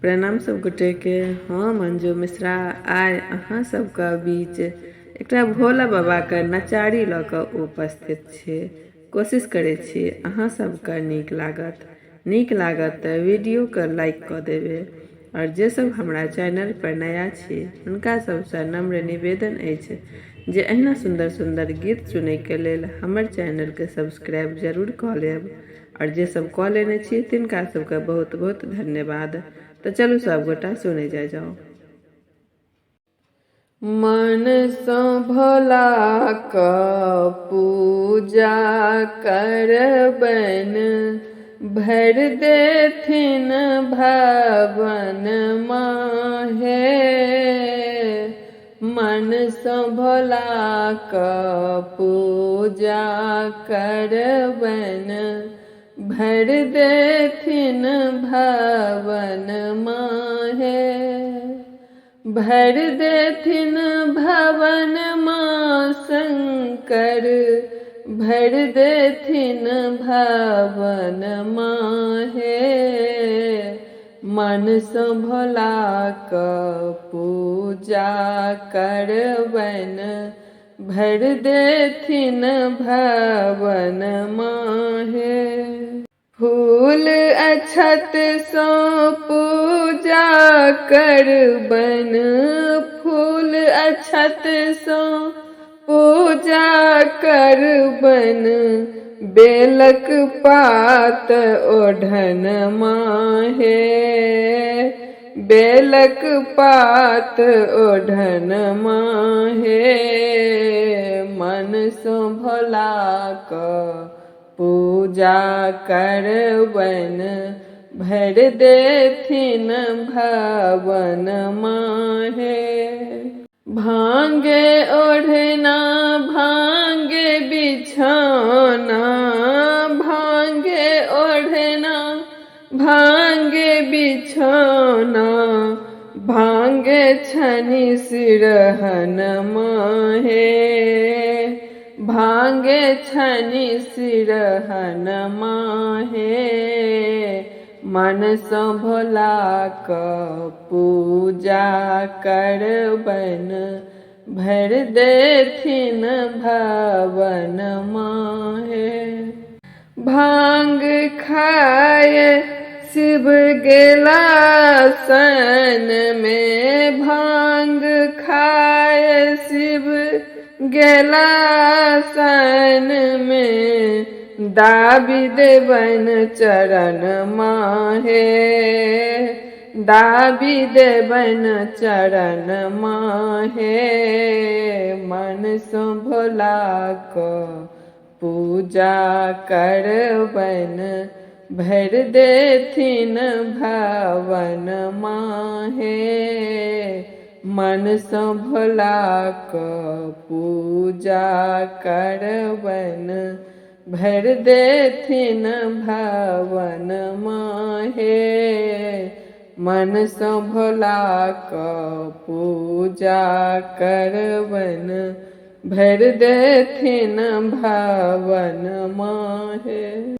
प्रणाम सब गोटे के। हम अंजू मिश्रा आइ अहाँ सबके बीच एकटा भोला बाबा के नचारी लऽ कऽ उपस्थित छी। कोशिश करै छी अहाँ सबके नीक लागत तऽ वीडियो के लाइक कऽ देबै। और जे सब हमरा चैनल पर नया छी हुनका सबसँ नम्र निवेदन अछि जे अहिना सुंदर सुंदर गीत सुनै के लेल हमर चैनल के सब्सक्राइब जरूर कऽ लेब। और जे सब कऽ लेने छी तिनका सबके बहुत बहुत धन्यवाद। तो चलू सब गोटा सुने जाओ। मन सँ भोला क पूजा करबन, भर देथिन भवन माहे। मन सँ भोला क पूजा करबन, भर देथिन भवन माहे। भर देथिन भवन माँ शंकर, भर देथिन भवन माहे। मन सँ भोला क पूजा करबन, भर देथिन भवन माहे। फूल अक्षत सँ पूजा करबन, फूल अक्षत सँ पूजा करबन, बेलक पात ओढ़न माहे। बेलक पात ओढ़न माहे। मन सँ भोला क पूजा करबन, भर देथिन भवन माहे। भांगे ओढ़ना भांगे बिछौना, भांगे ओढ़ना भांगे बिछौना, भांगे छनि सिरहन माहे। भांगे छनि सिरहन माहे। मन सँ भोला क पूजा करबन, भर देथिन भवन माहे। भांग खाय शिव गेला सन में, भांग खाय शिव गेला सन में, दाबी देबन चरण माहे। दाबी देबन चरण माहे। मन सँ भोला क पूजा करबन, भर देथिन भवन माहे। मन सँ भोला क पूजा करबन, भर देथिन भवन माहे। मन सँ भोला क पूजा करबन, भर देथिन भवन माहे।